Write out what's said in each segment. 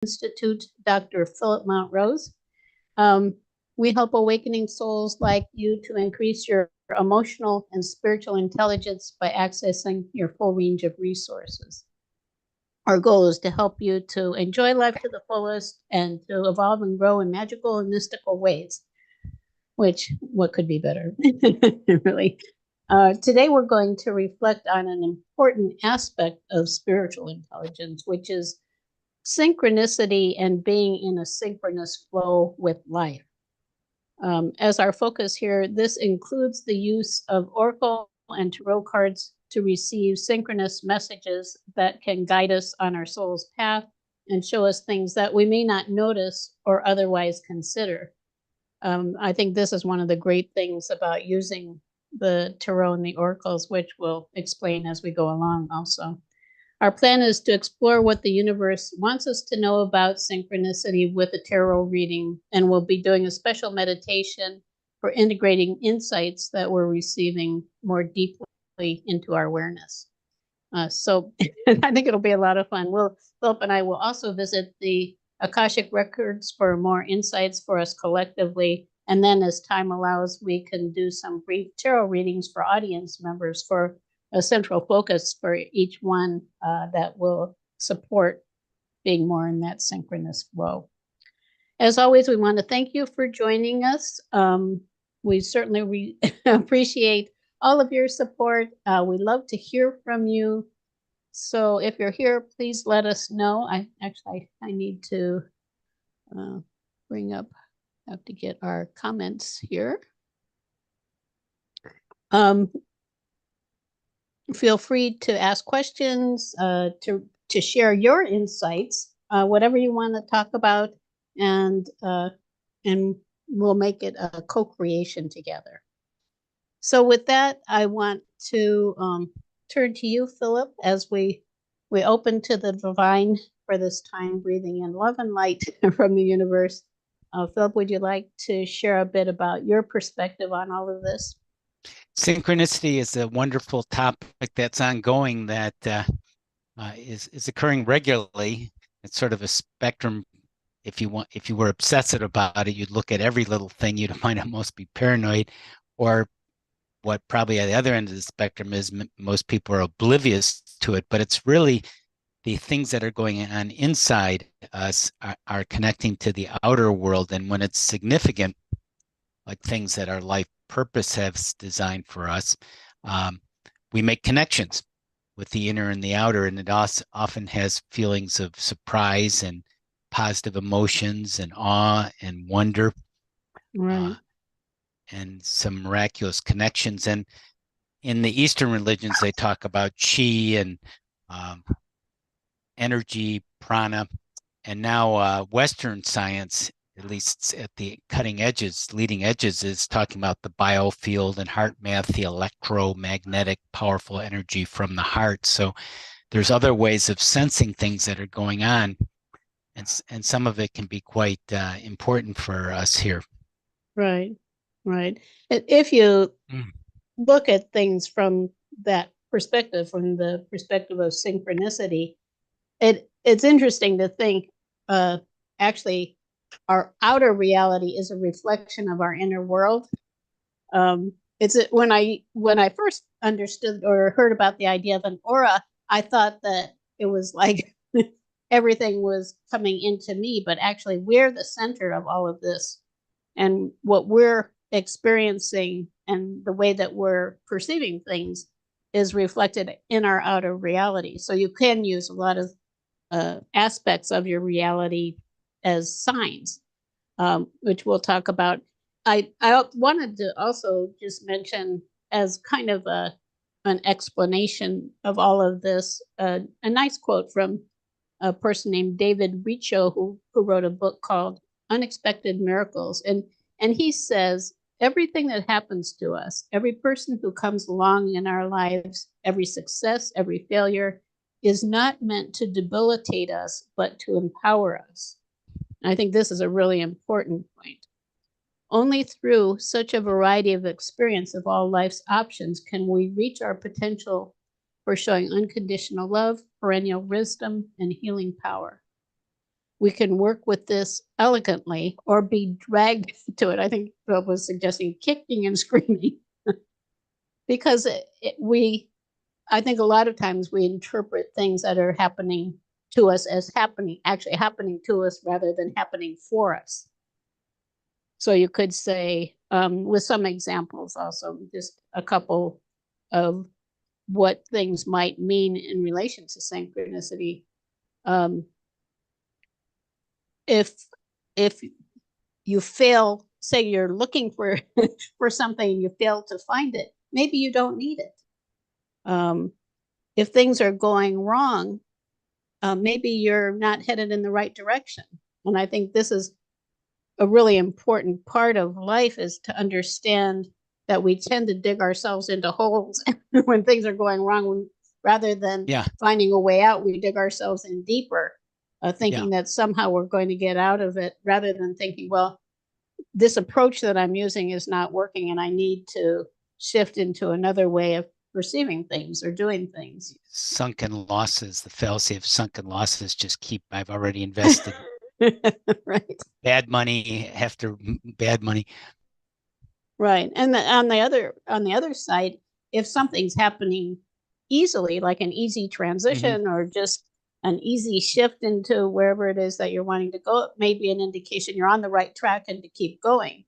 Institute, Dr. Phillip Mountrose. We help awakening souls like you to increase your emotional and spiritual intelligence by accessing your full range of resources. Our goal is to help you to enjoy life to the fullest and to evolve and grow in magical and mystical ways, which, what could be better? Really. Today, we're going to reflect on an important aspect of spiritual intelligence, which is synchronicity and being in a synchronous flow with life. As our focus here, this includes the use of oracle and tarot cards to receive synchronous messages that can guide us on our soul's path and show us things that we may not notice or otherwise consider. I think this is one of the great things about using the tarot and the oracles, which we'll explain as we go along also. Our plan is to explore what the universe wants us to know about synchronicity with a tarot reading, and we'll be doing a special meditation for integrating insights that we're receiving more deeply into our awareness. So I think it'll be a lot of fun. Philip and I will also visit the Akashic records for more insights for us collectively. And then as time allows, we can do some brief tarot readings for audience members for a central focus for each one that will support being more in that synchronous flow. As always, we want to thank you for joining us. We certainly appreciate all of your support. We love to hear from you. So if you're here, please let us know. I need to bring up, I have to get our comments here. Feel free to ask questions, to share your insights, whatever you want to talk about, and we'll make it a co-creation together. So with that, I want to turn to you, Philip, as we open to the divine for this time, breathing in love and light from the universe. Philip, would you like to share a bit about your perspective on all of this? Synchronicity is a wonderful topic that's ongoing, that is occurring regularly. It's sort of a spectrum. If you were obsessive about it, you'd look at every little thing, you'd find almost be paranoid. Or what probably at the other end of the spectrum is most people are oblivious to it, but it's really the things that are going on inside us are connecting to the outer world. And when it's significant, like things that our life purpose has designed for us, we make connections with the inner and the outer, and it also often has feelings of surprise and positive emotions and awe and wonder, Right. And some miraculous connections. And in the Eastern religions, they talk about chi and energy, prana, and now Western science, at least at the cutting edges, leading edges, is talking about the biofield and heart math, the electromagnetic powerful energy from the heart. So there's other ways of sensing things that are going on, and some of it can be quite important for us here. Right, right. If you look at things from that perspective, from the perspective of synchronicity, it's interesting to think actually our outer reality is a reflection of our inner world. It's when I first understood or heard about the idea of an aura, I thought that it was like everything was coming into me, but actually we're the center of all of this, and what we're experiencing and the way that we're perceiving things is reflected in our outer reality. So you can use a lot of aspects of your reality as signs, which we'll talk about. I wanted to also just mention, as kind of an explanation of all of this, a nice quote from a person named David Richo, who wrote a book called Unexpected Miracles. And he says, everything that happens to us, every person who comes along in our lives, every success, every failure, is not meant to debilitate us, but to empower us. And I think this is a really important point. Only through such a variety of experience of all life's options can we reach our potential for showing unconditional love, perennial wisdom, and healing power. we can work with this elegantly or be dragged to it. I think Phil was suggesting kicking and screaming because I think a lot of times we interpret things that are happening to us as actually happening to us rather than happening for us. So you could say, with some examples also, just a couple of what things might mean in relation to synchronicity. If if you fail, say you're looking for for something and you fail to find it, maybe you don't need it. If things are going wrong, maybe you're not headed in the right direction. And I think this is a really important part of life, is to understand that we tend to dig ourselves into holes when things are going wrong, rather than finding a way out. We dig ourselves in deeper, thinking that somehow we're going to get out of it, rather than thinking, well, this approach that I'm using is not working and I need to shift into another way of perceiving things or doing things. Sunken losses, the fallacy of sunken losses, just keep, I've already invested right. bad money after bad money. Right. And on the other side, if something's happening easily, like an easy transition or just an easy shift into wherever it is that you're wanting to go, it may be an indication you're on the right track and to keep going.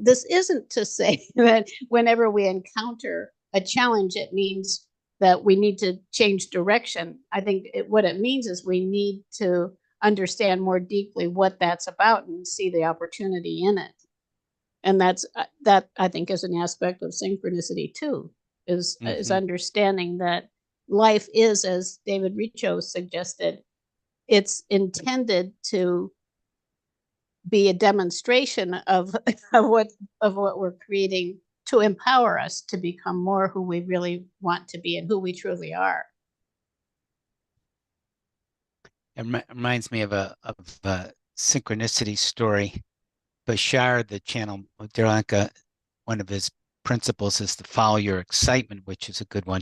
This isn't to say that whenever we encounter a challenge, it means that we need to change direction. I think what it means is we need to understand more deeply what that's about and see the opportunity in it. And that I think is an aspect of synchronicity too, is understanding that life is, as David Richo suggested, it's intended to be a demonstration of what we're creating, to empower us to become more who we really want to be and who we truly are. It reminds me of a synchronicity story. Bashar, the channel Deranka, one of his principles is to follow your excitement, which is a good one.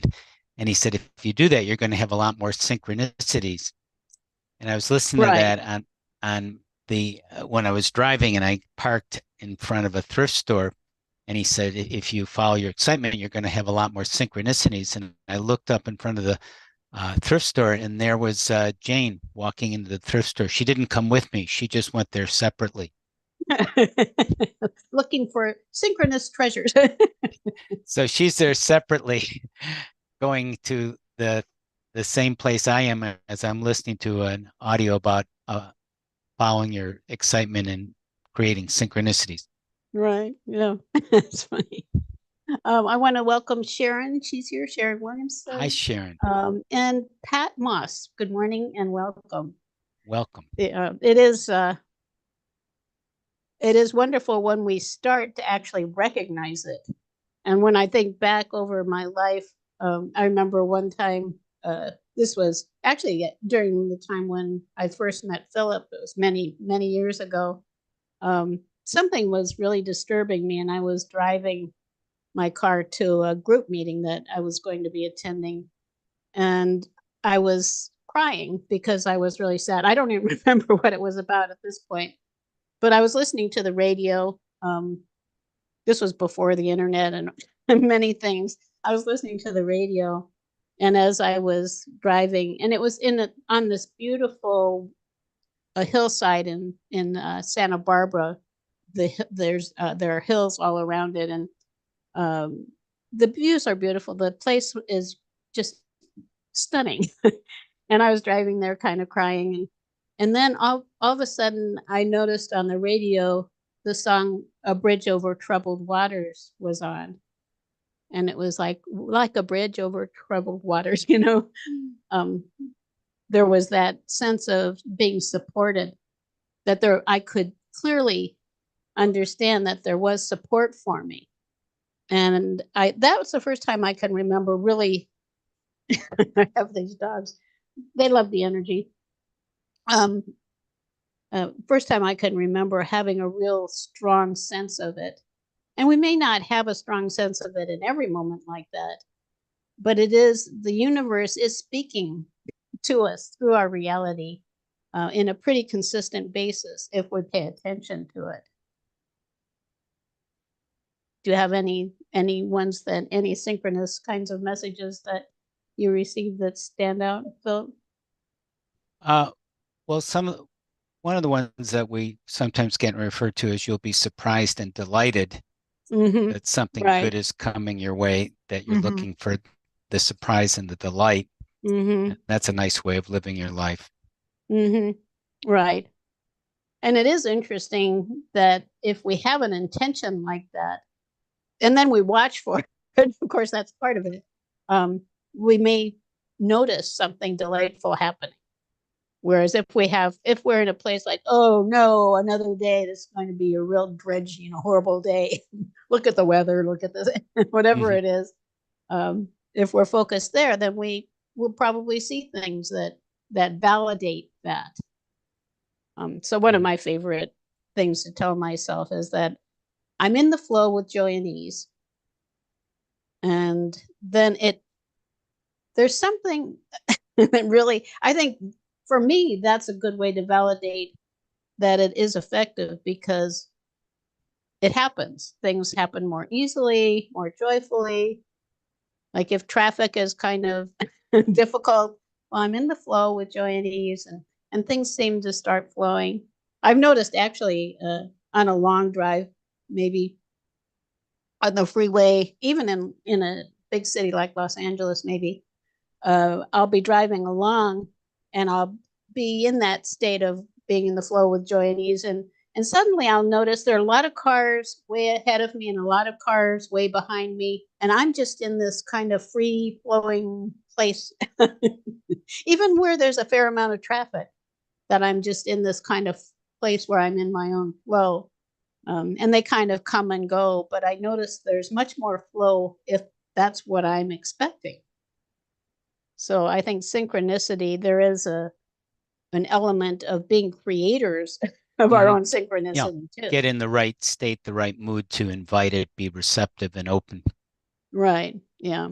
And he said, if you do that, you're going to have a lot more synchronicities. And I was listening to that on the when I was driving, and I parked in front of a thrift store. And he said, if you follow your excitement, you're going to have a lot more synchronicities. And I looked up in front of the thrift store, and there was Jane walking into the thrift store. She didn't come with me. She just went there separately. Looking for synchronous treasures. So she's there separately, going to the same place I am, as I'm listening to an audio about following your excitement and creating synchronicities. Right. Yeah. That's funny. I want to welcome Sharon. She's here, Sharon Williamson. Hi, Sharon. And Pat Moss. Good morning and welcome. Welcome. It is wonderful when we start to actually recognize it. And when I think back over my life, I remember one time, this was actually during the time when I first met Philip. It was many, many years ago. Something was really disturbing me, and I was driving my car to a group meeting that I was going to be attending. And I was crying because I was really sad. I don't even remember what it was about at this point, but I was listening to the radio. This was before the internet and many things. I was listening to the radio, and as I was driving, and it was on this beautiful hillside in Santa Barbara. There are hills all around it, and the views are beautiful. The place is just stunning. And I was driving there kind of crying. And then all of a sudden I noticed on the radio the song A Bridge Over Troubled Waters was on. And it was like a bridge over troubled waters, you know. There was that sense of being supported, that I could clearly understand that there was support for me. And that was the first time I can remember really. I have these dogs. They love the energy. First time I can remember having a real strong sense of it. And we may not have a strong sense of it in every moment like that, but the universe is speaking to us through our reality. in a pretty consistent basis if we pay attention to it. Do you have any ones that any synchronous kinds of messages that you receive that stand out, Phil? Well, one of the ones that we sometimes get referred to as you'll be surprised and delighted that something Right. good is coming your way, that you're looking for the surprise and the delight. And that's a nice way of living your life. Right. And it is interesting that if we have an intention like that, and then we watch for it, of course, that's part of it, we may notice something delightful happening. Whereas if we're in a place like, oh no, another day, this is going to be a real dredging, horrible day. Look at the weather, look at this, whatever it is. If we're focused there, then we will probably see things that validate that. So one of my favorite things to tell myself is that I'm in the flow with joy and ease. And then there's something that really, I think for me, that's a good way to validate that it is effective, because it happens. Things happen more easily, more joyfully. Like if traffic is kind of difficult, well, I'm in the flow with joy and ease, and things seem to start flowing. I've noticed actually on a long drive, maybe on the freeway, even in a big city like Los Angeles, maybe, I'll be driving along and I'll be in that state of being in the flow with joy and ease. And suddenly I'll notice there are a lot of cars way ahead of me and a lot of cars way behind me. And I'm just in this kind of free flowing place, even where there's a fair amount of traffic, that I'm just in this kind of place where I'm in my own flow. And they kind of come and go, but I notice there's much more flow if that's what I'm expecting. So I think synchronicity, there is an element of being creators of our own synchronicity too. Get in the right state, the right mood to invite it, be receptive and open. Right. Yeah.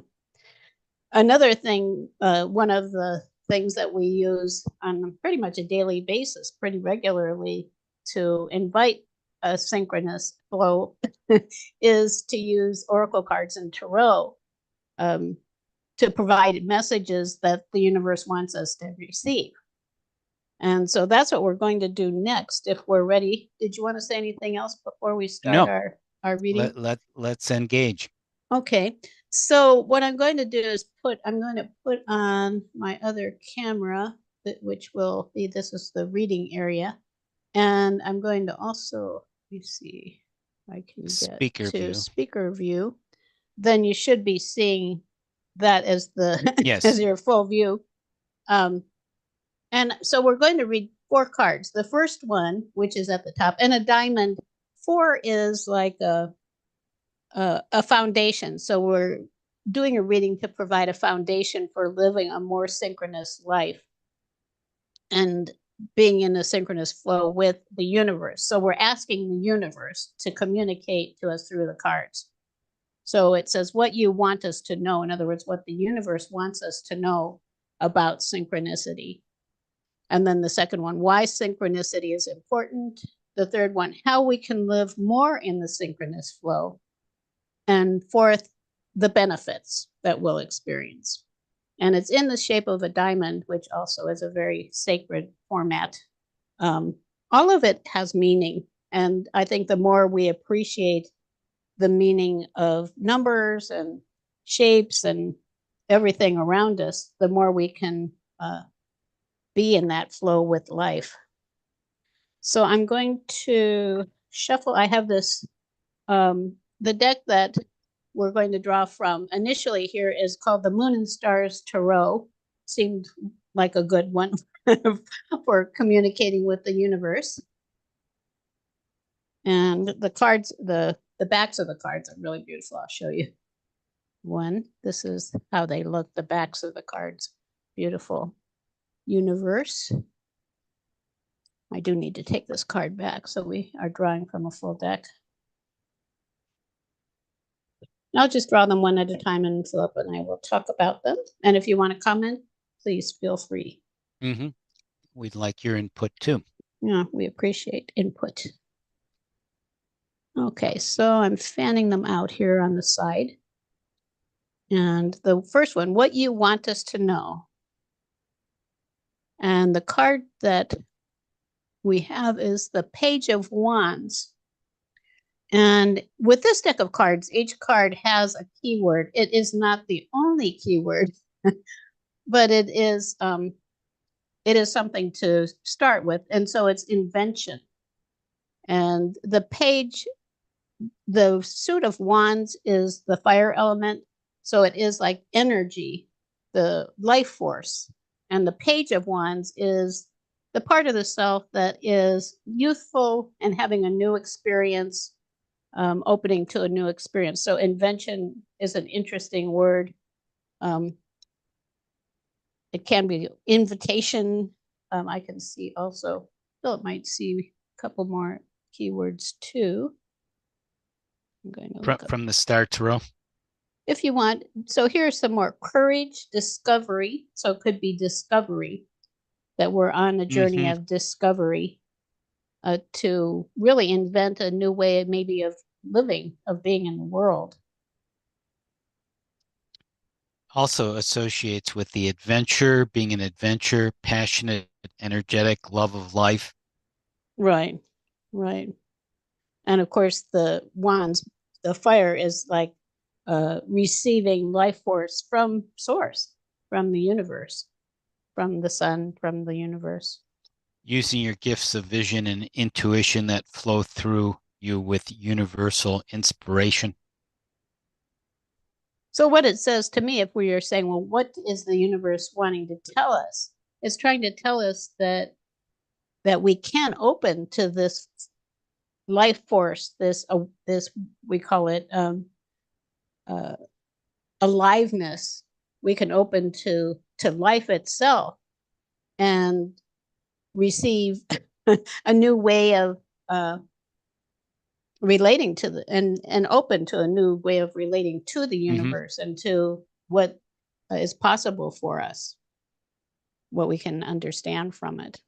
Another thing, one of the things that we use on pretty much a daily basis, pretty regularly, to invite a synchronous flow is to use oracle cards and tarot to provide messages that the universe wants us to receive. And so that's what we're going to do next if we're ready. Did you want to say anything else before we start our reading? Let's engage. Okay. So what I'm going to do is I'm going to put on my other camera, which will be, this is the reading area. And I'm going to also, let me see if I can get to speaker view. Then you should be seeing that as as your full view. And so we're going to read 4 cards. The first one, which is at the top, and a diamond, 4 is like a foundation. So we're doing a reading to provide a foundation for living a more synchronous life and being in a synchronous flow with the universe. So we're asking the universe to communicate to us through the cards. So it says what you want us to know. In other words, what the universe wants us to know about synchronicity. And then the second one, why synchronicity is important. The third one, how we can live more in the synchronous flow. And fourth, the benefits that we'll experience. And it's in the shape of a diamond, which also is a very sacred format. All of it has meaning. And I think the more we appreciate the meaning of numbers and shapes and everything around us, the more we can be in that flow with life. So I'm going to shuffle. I have this, the deck that we're going to draw from initially here is called the Moon and Stars Tarot. Seemed like a good one for communicating with the universe. And the cards, the backs of the cards are really beautiful. I'll show you one. This is how they look, the backs of the cards. Beautiful. Universe. I do need to take this card back, so we are drawing from a full deck. I'll just draw them one at a time, and Philip and I will talk about them. And if you want to comment, please feel free. we'd like your input too. Yeah, we appreciate input. Okay, so I'm fanning them out here on the side. And the first one, what you want us to know. And the card that we have is the Page of Wands. And with this deck of cards, each card has a keyword. It is not the only keyword, but it is something to start with. And so it's invention. And the suit of wands is the fire element. So it is like energy, the life force. And the Page of Wands is the part of the self that is youthful and having a new experience, opening to a new experience. So invention is an interesting word. It can be invitation. I can see also, Philip might see a couple more keywords too. I'm going to look from the start to row. If you want. So here's some more: courage, discovery. So it could be discovery, that we're on a journey of discovery, to really invent a new way maybe of living, of being in the world. Also associates with the adventure, being an adventure, passionate, energetic, love of life. Right, right. And of course, the wands, the fire is like receiving life force from source, from the universe, from the sun, from the universe. Using your gifts of vision and intuition that flow through you with universal inspiration. So what it says to me, if we are saying, well, what is the universe wanting to tell us? It's trying to tell us that we can open to this life force, this we call it aliveness. We can open to life itself and receive a new way of relating to and open to a new way of relating to the universe and to what is possible for us, what we can understand from it.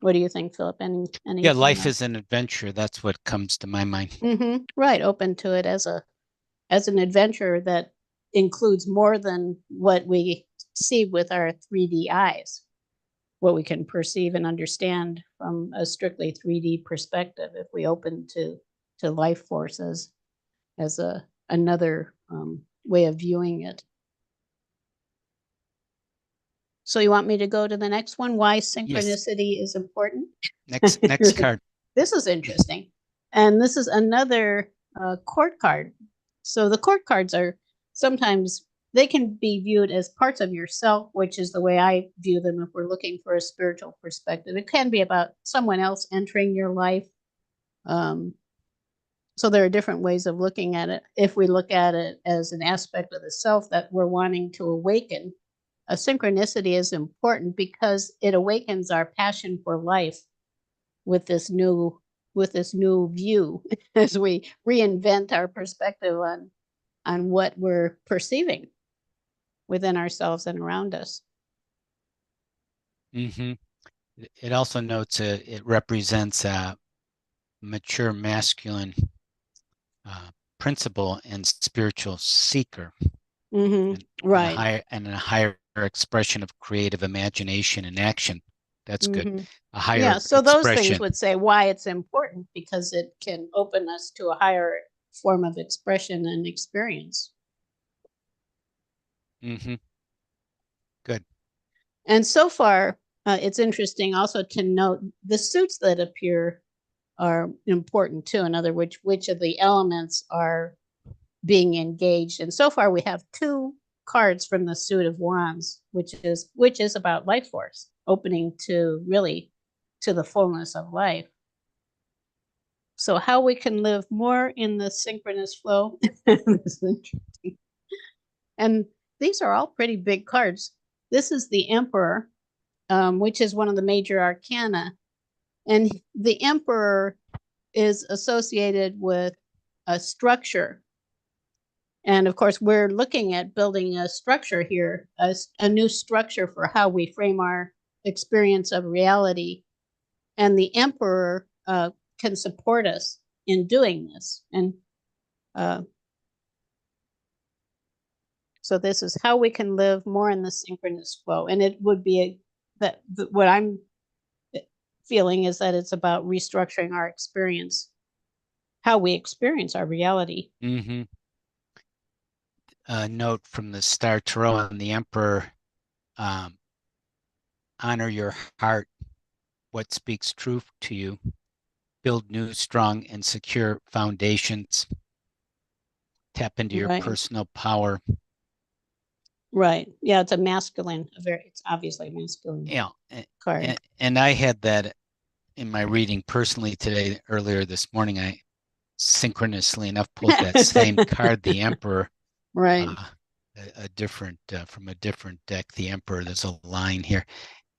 What do you think, Philip? Yeah, life is an adventure. That's what comes to my mind. Right, open to it as an adventure that includes more than what we see with our 3D eyes, what we can perceive and understand from a strictly 3D perspective. If we open to life forces as another way of viewing it. So you want me to go to the next one? Why synchronicity is important? Next card. This is interesting. And this is another court card. So the court cards are sometimes, they can be viewed as parts of yourself, which is the way I view them if we're looking for a spiritual perspective. It can be about someone else entering your life. So there are different ways of looking at it. If we look at it as an aspect of the self that we're wanting to awaken, a synchronicity is important because it awakens our passion for life with this new view as we reinvent our perspective on what we're perceiving within ourselves and around us. It also notes it represents a mature masculine principle and spiritual seeker. Right. And a higher expression of creative imagination and action. That's good. A higher so those things would say why it's important, because it can open us to a higher form of expression and experience. Good. And so far, it's interesting also to note the suits that appear are important too. In other words, which of the elements are being engaged. And so far we have 2 cards from the suit of wands, which is about life force, opening to really to the fullness of life. So how we can live more in the synchronous flow is interesting. And these are all pretty big cards. This is the Emperor, which is one of the major arcana. And the Emperor is associated with a structure. And of course, we're looking at building a structure here, a new structure for how we frame our experience of reality. And the emperor can support us in doing this. And so this is how we can live more in the synchronous flow. And it would be what I'm feeling is that it's about restructuring our experience, how we experience our reality. Mm-hmm. A note from the Star Tarot and the Emperor, honor your heart, what speaks truth to you, build new, strong, and secure foundations, tap into your personal power. Right. Yeah, it's a masculine, it's obviously a masculine card. And I had that in my reading personally today, earlier this morning. I synchronously enough pulled that same card, the Emperor. Right. A different from a different deck, the Emperor. There's a line here,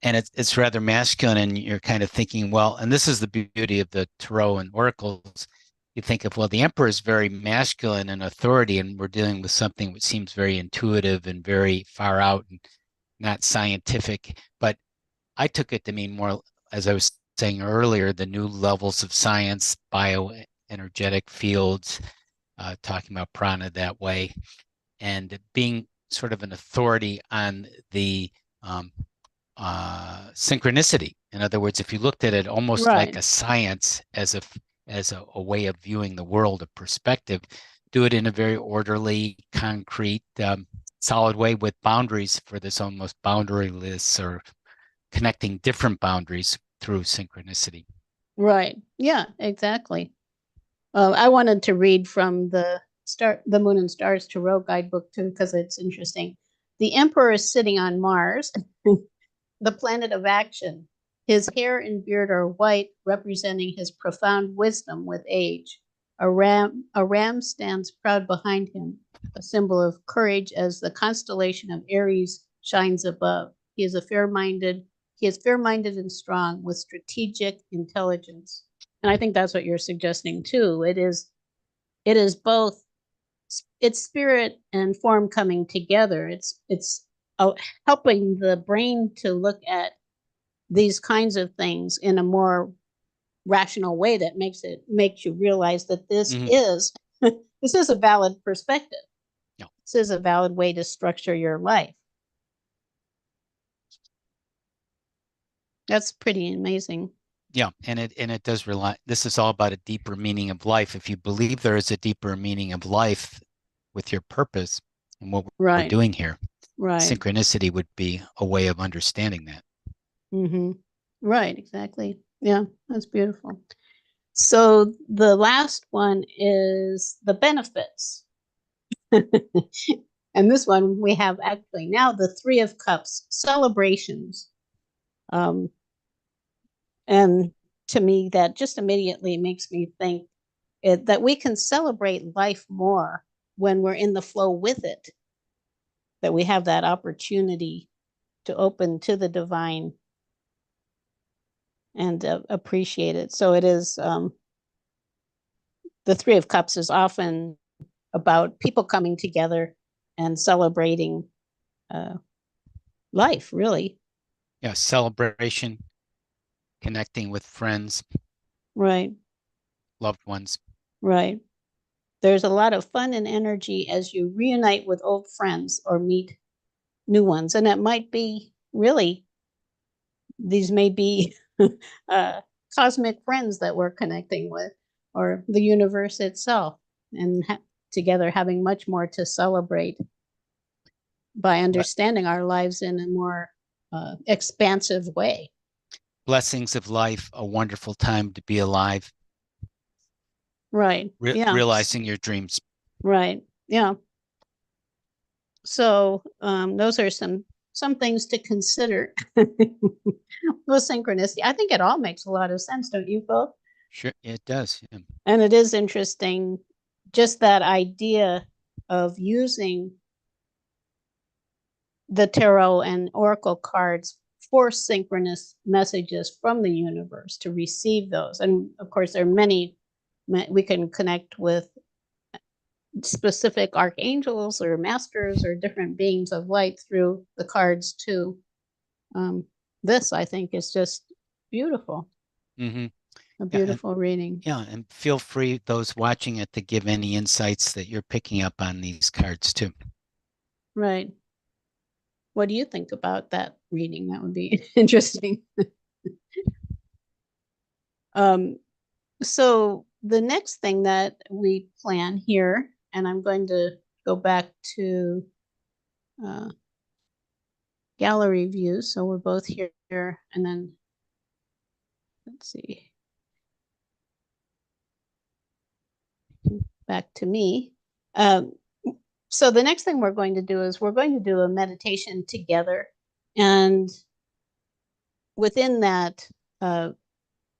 and it's rather masculine, and you're kind of thinking, well, and this is the beauty of the tarot and oracles. You think of, well, the Emperor is very masculine and authority, and we're dealing with something which seems very intuitive and very far out and not scientific. But I took it to mean more, as I was saying earlier, the new levels of science, bioenergetic fields, talking about prana that way, and being sort of an authority on the synchronicity. In other words, if you looked at it almost like a science, as a way of viewing the world, a perspective, do it in a very orderly, concrete, solid way with boundaries for this almost boundaryless or connecting different boundaries through synchronicity. Right. Yeah, exactly. I wanted to read from the Moon and Stars Tarot guidebook too, because it's interesting. The Emperor is sitting on Mars, the planet of action. His hair and beard are white, representing his profound wisdom with age. A ram stands proud behind him, a symbol of courage as the constellation of Aries shines above. He is fair-minded and strong with strategic intelligence. And I think that's what you're suggesting too. It is both, it's spirit and form coming together. It's helping the brain to look at these kinds of things in a more rational way that makes you realize that this is this is a valid perspective. No. This is a valid way to structure your life. That's pretty amazing. Yeah, and it does rely. This is all about a deeper meaning of life. If you believe there is a deeper meaning of life with your purpose and what we're doing here, synchronicity would be a way of understanding that. Mm-hmm. Right, exactly. Yeah, that's beautiful. So the last one is the benefits. And this one we have actually now the Three of Cups, celebrations. And to me, that just immediately makes me think that we can celebrate life more when we're in the flow with it, that we have that opportunity to open to the divine and appreciate it. So it is, the Three of Cups is often about people coming together and celebrating life, really. Yeah, celebration, connecting with friends, loved ones. There's a lot of fun and energy as you reunite with old friends or meet new ones. And it might be really, these may be cosmic friends that we're connecting with, or the universe itself, and together having much more to celebrate by understanding our lives in a more expansive way. Blessings of life, a wonderful time to be alive. Realizing your dreams. Yeah. So those are some things to consider with synchronicity. I think it all makes a lot of sense, don't you, Phil? Sure, it does. Yeah. And it is interesting, just that idea of using the tarot and oracle cards for synchronous messages from the universe to receive those. And of course, there are many we can connect with specific archangels or masters or different beings of light through the cards too. This, I think, is just beautiful. Mm-hmm. A beautiful reading. Yeah, and feel free, those watching it, to give any insights that you're picking up on these cards too. Right. What do you think about that reading? That would be interesting. So the next thing that we plan here, and I'm going to go back to gallery view. So we're both here, and then let's see, back to me. So the next thing we're going to do is we're going to do a meditation together, and within that,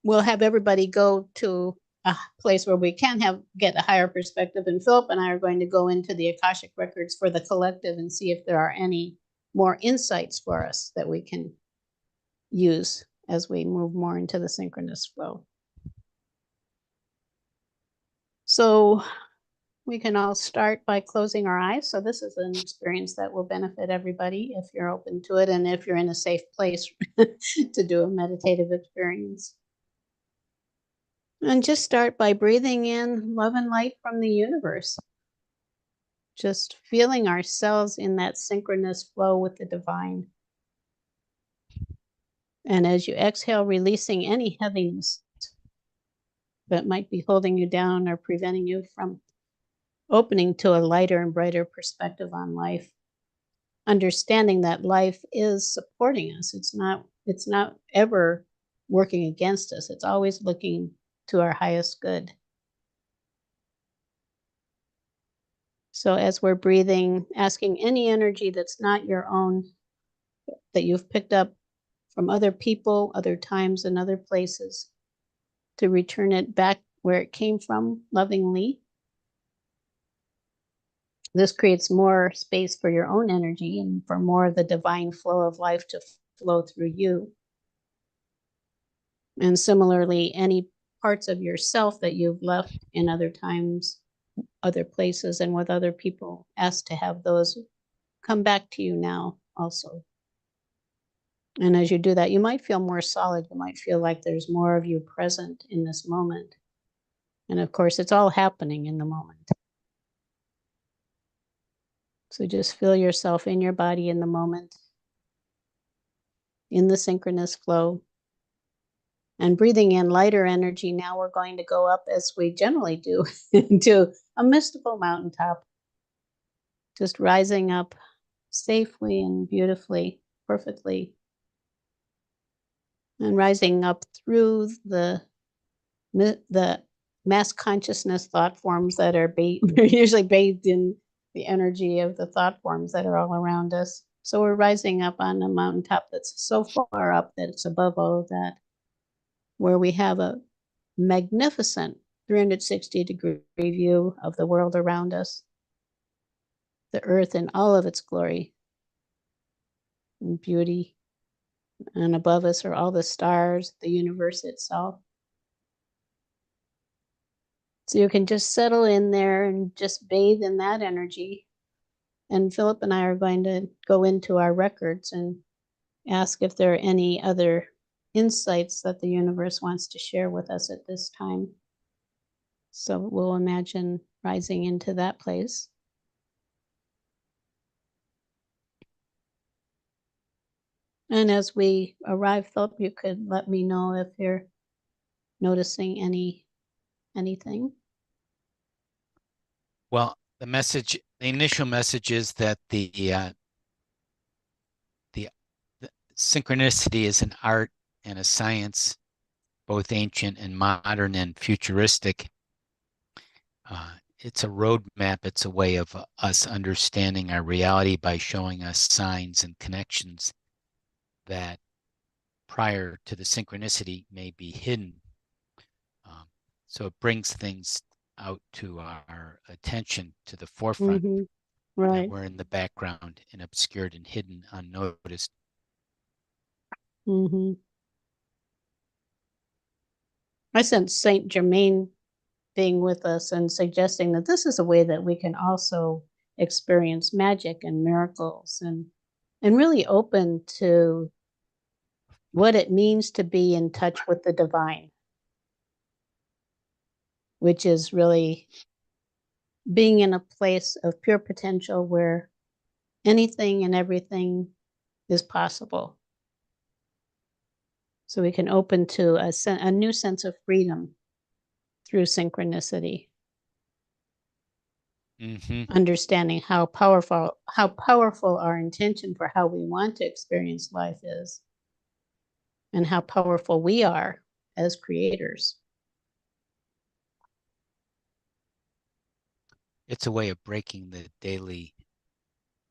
we'll have everybody go to a place where we can get a higher perspective. And Philip and I are going to go into the Akashic records for the collective and see if there are any more insights for us that we can use as we move more into the synchronous flow. So we can all start by closing our eyes. So this is an experience that will benefit everybody if you're open to it and if you're in a safe place to do a meditative experience. And just start by breathing in love and light from the universe. Just feeling ourselves in that synchronous flow with the divine. And as you exhale, releasing any heaviness that might be holding you down or preventing you from opening to a lighter and brighter perspective on life. Understanding that life is supporting us. It's not ever working against us. It's always looking to our highest good. So as we're breathing, asking any energy that's not your own, that you've picked up from other people, other times, and other places, to return it back where it came from lovingly. This creates more space for your own energy and for more of the divine flow of life to flow through you. And similarly, any parts of yourself that you've left in other times, other places, and with other people, ask to have those come back to you now also. And as you do that, you might feel more solid. You might feel like there's more of you present in this moment. And of course, it's all happening in the moment. So just feel yourself in your body in the moment, in the synchronous flow. And breathing in lighter energy, now we're going to go up, as we generally do, into a mystical mountaintop. Just rising up safely and beautifully, perfectly. And rising up through the mass consciousness thought forms that are usually bathed in the energy of the thought forms that are all around us. So we're rising up on a mountaintop that's so far up that it's above all of that, where we have a magnificent 360-degree view of the world around us, the earth in all of its glory and beauty. And above us are all the stars, the universe itself. So you can just settle in there and just bathe in that energy. And Philip and I are going to go into our records and ask if there are any other insights that the universe wants to share with us at this time. So we'll imagine rising into that place. And as we arrive, Philip, you could let me know if you're noticing anything. Well, the initial message is that the synchronicity is an art and a science, both ancient and modern and futuristic. It's a roadmap. It's a way of us understanding our reality by showing us signs and connections that prior to the synchronicity may be hidden. So it brings things out to our attention, to the forefront, Right. that were in the background and obscured and hidden, unnoticed. I sense Saint Germain being with us and suggesting that this is a way that we can also experience magic and miracles and really open to what it means to be in touch with the divine, which is really being in a place of pure potential where anything and everything is possible. So we can open to a new sense of freedom through synchronicity. Mm-hmm. Understanding how powerful our intention for how we want to experience life is, and how powerful we are as creators. It's a way of breaking the daily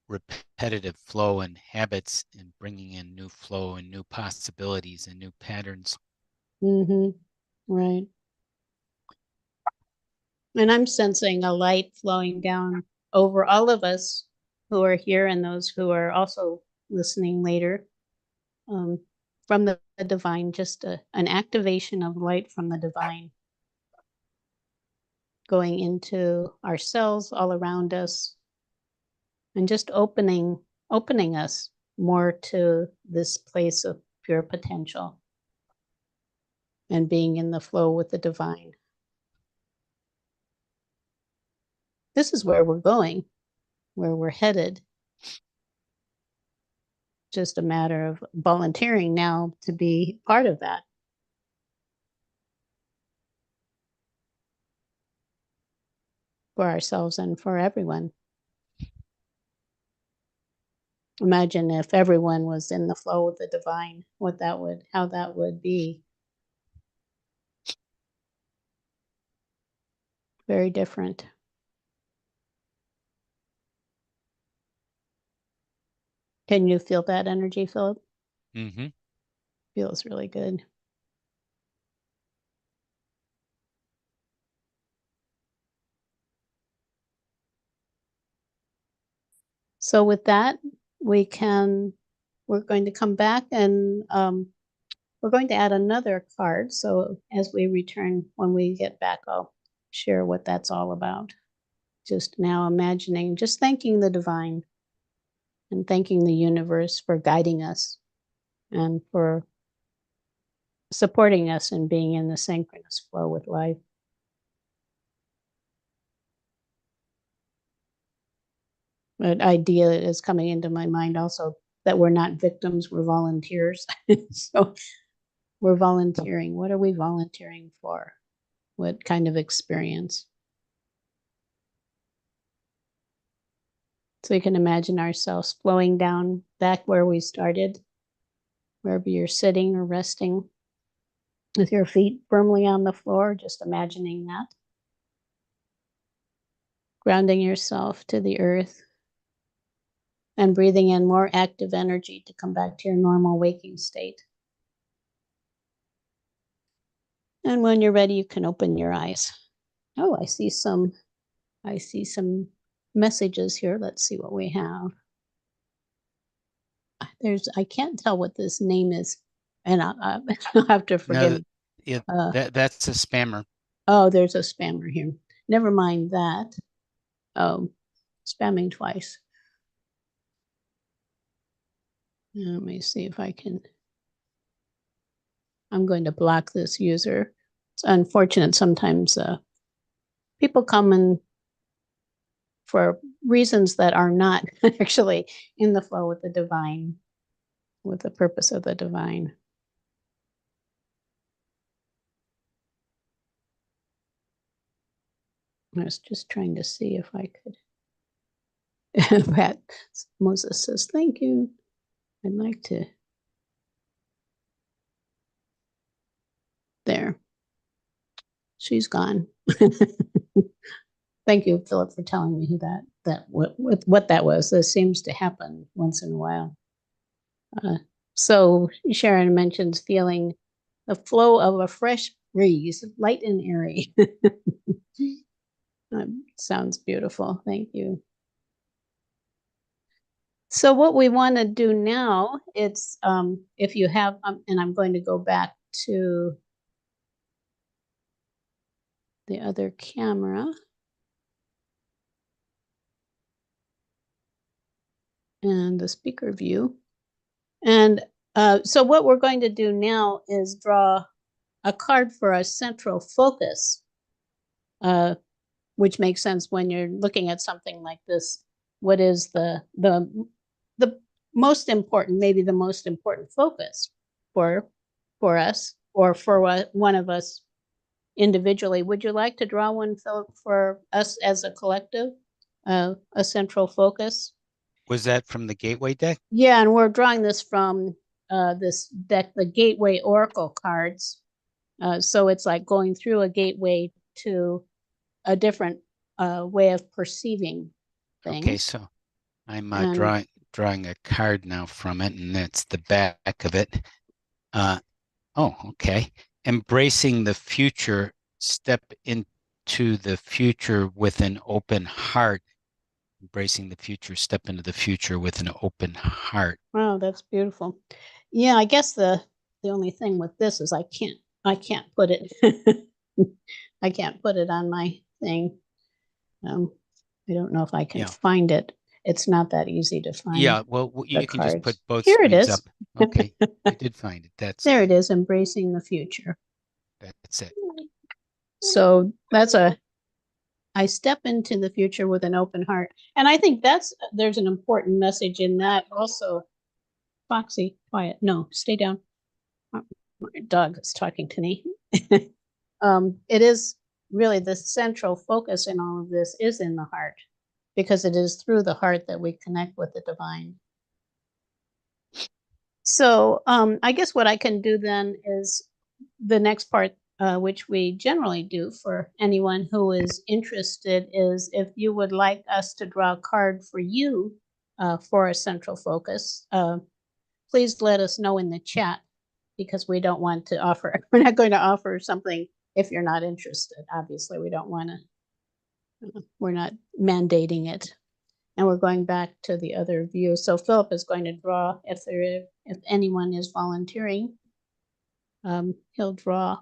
repetitive flow and habits and bringing in new flow and new possibilities and new patterns. Mm-hmm. Right. And I'm sensing a light flowing down over all of us who are here and those who are also listening later, from the divine, just an activation of light from the divine going into our cells all around us and just opening us more to this place of pure potential and being in the flow with the divine. This is where we're going, where we're headed. Just a matter of volunteering now to be part of that. For ourselves and for everyone. Imagine if everyone was in the flow with the divine, how that would be. Very different. Can you feel that energy, Philip? Mm-hmm. Feels really good. So with that, we're going to come back and we're going to add another card. So as we return, when we get back, I'll share what that's all about. Just now imagining, just thanking the divine and thanking the universe for guiding us and for supporting us in being in the synchronous flow with life. An idea is coming into my mind also that we're not victims, we're volunteers. So we're volunteering. What are we volunteering for? What kind of experience? So you can imagine ourselves flowing down back where we started, wherever you're sitting or resting, with your feet firmly on the floor, just imagining that. Grounding yourself to the earth and breathing in more active energy to come back to your normal waking state. And when you're ready, you can open your eyes. Oh, I see some messages here. Let's see what we have. I can't tell what this name is, and I'll have to forgive No, me. yeah, that's a spammer. Oh, there's a spammer here. Never mind that. Oh, spamming twice. Let me see if I can. I'm going to block this user. It's unfortunate sometimes people come in for reasons that are not actually in the flow with the divine, with the purpose of the divine. I was just trying to see if I could. Pat Moses says, thank you. I'd like to. There. She's gone. Thank you, Philip, for telling me who what that was. This seems to happen once in a while. So Sharon mentions feeling the flow of a fresh breeze, light and airy. Sounds beautiful. Thank you. So what we want to do now, it's if you have, and I'm going to go back to the other camera. And the speaker view. And so what we're going to do now is draw a card for a central focus, which makes sense when you're looking at something like this. What is the most important, maybe the most important focus for us, or for one of us individually? Would you like to draw one, Philip, for us as a collective, a central focus? Was that from the Gateway deck? Yeah, and we're drawing this from this deck, the Gateway Oracle cards. So it's like going through a gateway to a different way of perceiving things. Okay, so I'm drawing a card now from it, and that's the back of it. Oh, okay. Embracing the future, step into the future with an open heart. Embracing the future, step into the future with an open heart. Wow, that's beautiful. Yeah, I guess the only thing with this is I can't put it I can't put it on my thing. I don't know if I can find it. It's not that easy to find. Yeah, well, you can just put both Here screens it is. up. Okay, I did find it. That's there. It is, embracing the future. That's it. So I step into the future with an open heart. And I think there's an important message in that also. Foxy, quiet. No, stay down. My dog is talking to me. It is really the central focus in all of this is in the heart, because it is through the heart that we connect with the divine. So I guess what I can do then is the next part, which we generally do for anyone who is interested, is if you would like us to draw a card for you for a central focus, please let us know in the chat, because we don't want to offer, we're not going to offer something if you're not interested. Obviously, we don't want to, we're not mandating it. And we're going back to the other view. So Philip is going to draw, if anyone is volunteering, he'll draw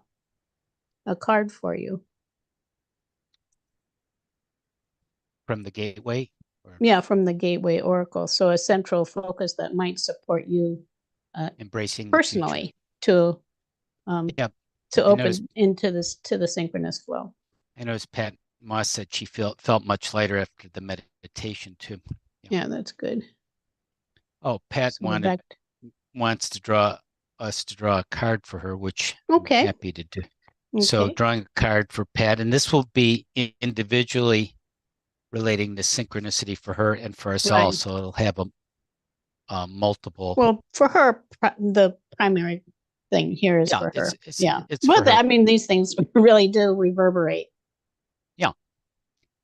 a card for you. From the Gateway? Yeah, from the Gateway Oracle. So a central focus that might support you embracing personally to open into this, to the synchronous flow. I noticed Pat Moss said she felt much lighter after the meditation too. Yeah, that's good. Oh, Pat wants to draw us to draw a card for her, which I'm happy to do. Okay. So drawing a card for Pat, and this will be individually relating to synchronicity for her and for us all. So it'll have a multiple. Well, for her, the primary thing here is for her. It's for her. I mean, these things really do reverberate. Yeah.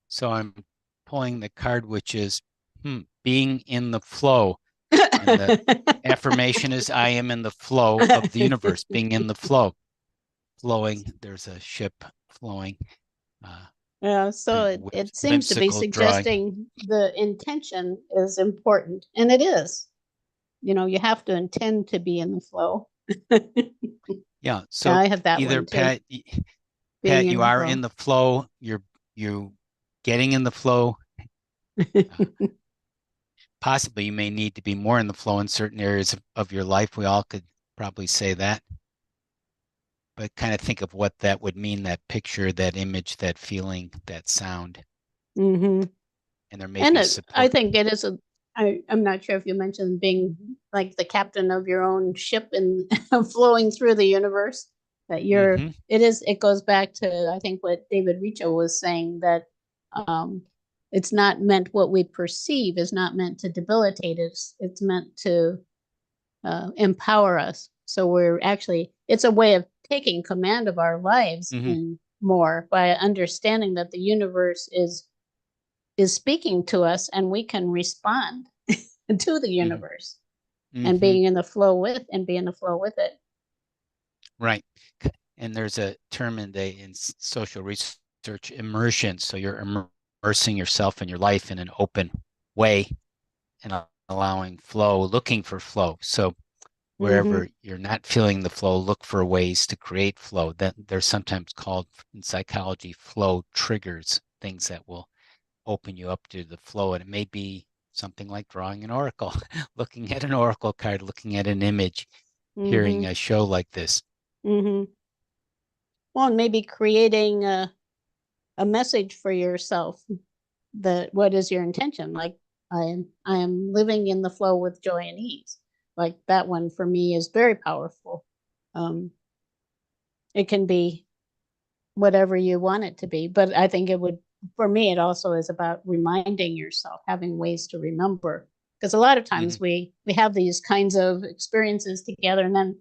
So I'm pulling the card, which is being in the flow. And the affirmation is, I am in the flow of the universe, being in the flow, flowing. There's a ship flowing. Yeah, so it seems to be suggesting the intention is important, and it is. You know, you have to intend to be in the flow. Yeah, so I have that either one too. Pat, you are in the flow. You're getting in the flow. Possibly you may need to be more in the flow in certain areas of your life. We all could probably say that. But kind of think of what that would mean, that picture, that image, that feeling, that sound. Mm-hmm. And there may be support. I think it is I'm not sure if you mentioned being like the captain of your own ship and flowing through the universe. That you're, it goes back to, I think, what David Richo was saying, that it's not meant, what we perceive is not meant to debilitate us. It's meant to empower us. So we're actually, it's a way of taking command of our lives and more by understanding that the universe is speaking to us, and we can respond to the universe and being in the flow with it. Right. And there's a term in social research, immersion. So you're immersing yourself in your life in an open way and allowing flow, looking for flow. So Wherever you're not feeling the flow, look for ways to create flow. That they're sometimes called in psychology flow triggers, things that will open you up to the flow. And it may be something like drawing an oracle, looking at an oracle card, looking at an image, hearing a show like this. Well, and maybe creating a message for yourself. That what is your intention? Like I am living in the flow with joy and ease. Like that one for me is very powerful. It can be whatever you want it to be, but I think it would, for me, it also is about reminding yourself, having ways to remember. Because a lot of times we have these kinds of experiences together, and then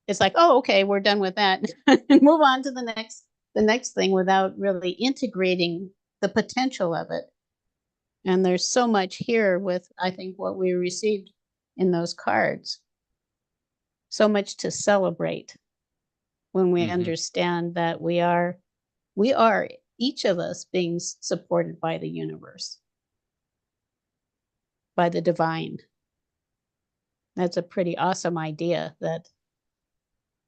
it's like, oh, okay, we're done with that, and move on to the next thing without really integrating the potential of it. And there's so much here with, I think, what we received in those cards. So much to celebrate when we understand that we are each of us being supported by the universe, by the divine. That's a pretty awesome idea.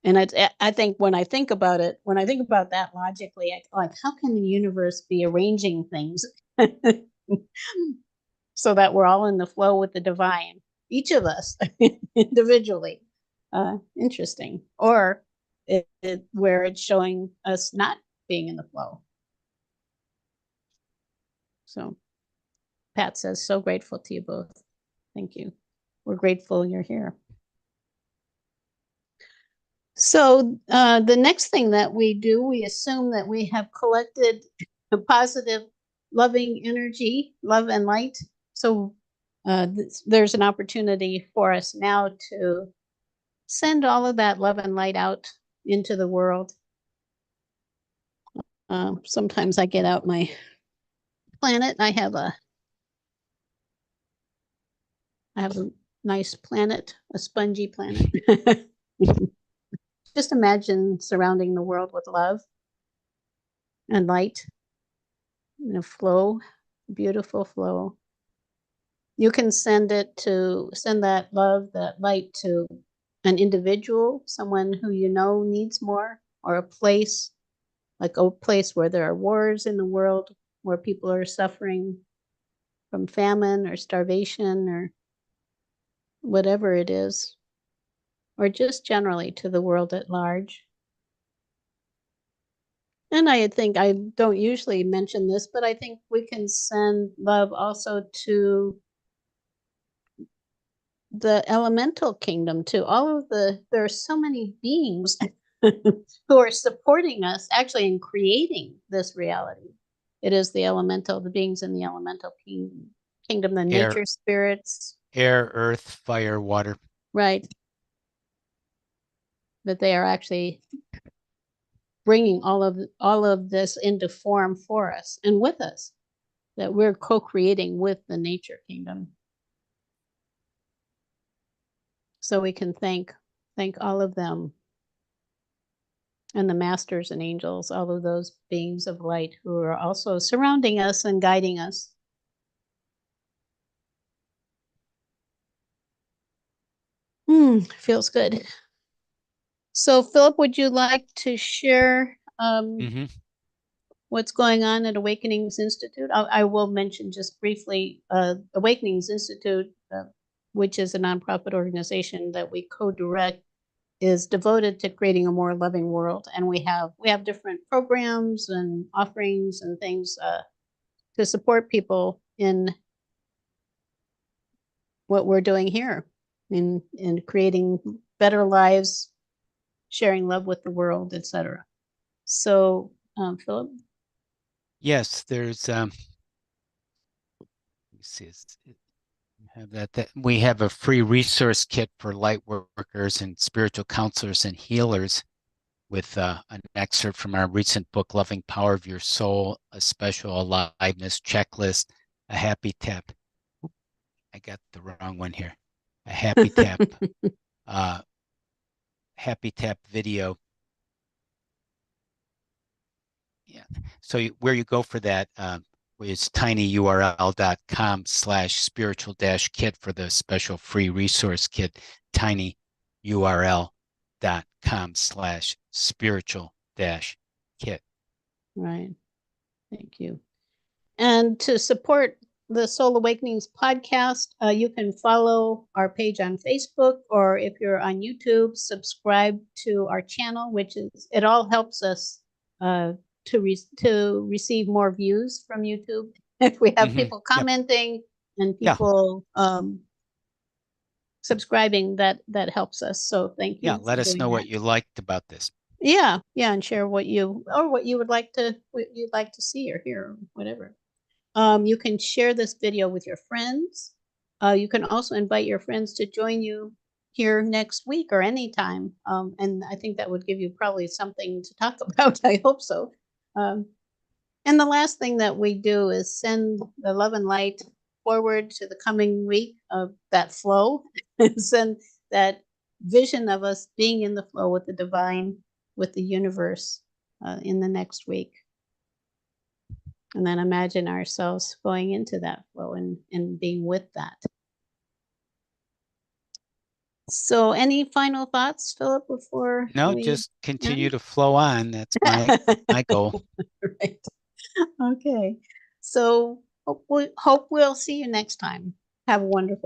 And I think when I think about it, when I think about that logically, like, how can the universe be arranging things so that we're all in the flow with the divine, each of us individually? Interesting. Or where it's showing us not being in the flow. So Pat says, so grateful to you both. Thank you. We're grateful you're here. So the next thing that we do, we assume that we have collected a positive, loving energy, love and light. So there's an opportunity for us now to send all of that love and light out into the world. Sometimes I get out my planet. I have a nice planet, a spongy planet. Just imagine surrounding the world with love and light in a flow, beautiful flow. You can send that love, that light to an individual, someone who you know needs more, or a place, like a place where there are wars in the world, where people are suffering from famine or starvation or whatever it is, or just generally to the world at large. And I think I don't usually mention this, but I think we can send love also to the elemental kingdom too. There are so many beings who are supporting us actually in creating this reality. It is the beings in the elemental kingdom, the nature spirits. Air, earth, fire, water. Right. That they are actually bringing all of this into form for us and with us, that we're co-creating with the nature kingdom. So we can thank all of them, and the masters and angels, all of those beings of light who are also surrounding us and guiding us. Feels good. So Philip, would you like to share what's going on at Awakenings Institute? I will mention just briefly, Awakenings Institute, which is a nonprofit organization that we co-direct, is devoted to creating a more loving world. And we have different programs and offerings and things to support people in what we're doing here in creating better lives, sharing love with the world, etc. So, Philip? Yes, there's let me see, have that we have a free resource kit for light workers and spiritual counselors and healers with an excerpt from our recent book, Loving Power of Your Soul, a special aliveness checklist, a happy tap. I got the wrong one here. A happy tap, happy tap video. Yeah. So where you go for that is tinyurl.com/spiritual-kit for the special free resource kit, Tiny. url.com/spiritual-kit. Right. Thank you. And to support the Soul Awakenings podcast, you can follow our page on Facebook, or if you're on YouTube, subscribe to our channel, which is, it all helps us to receive more views from YouTube. If we have people commenting and people subscribing, that helps us. So thank you. Let us know what you liked about this. Yeah, and share what you would like to see or hear, or whatever. You can share this video with your friends. You can also invite your friends to join you here next week or anytime. And I think that would give you probably something to talk about. I hope so. And the last thing that we do is send the love and light forward to the coming week of that flow, send that vision of us being in the flow with the divine, with the universe in the next week. And then imagine ourselves going into that flow and being with that. So any final thoughts, Philip, before just continue to flow on. That's my goal. Right. Okay. So hope we'll see you next time. Have a wonderful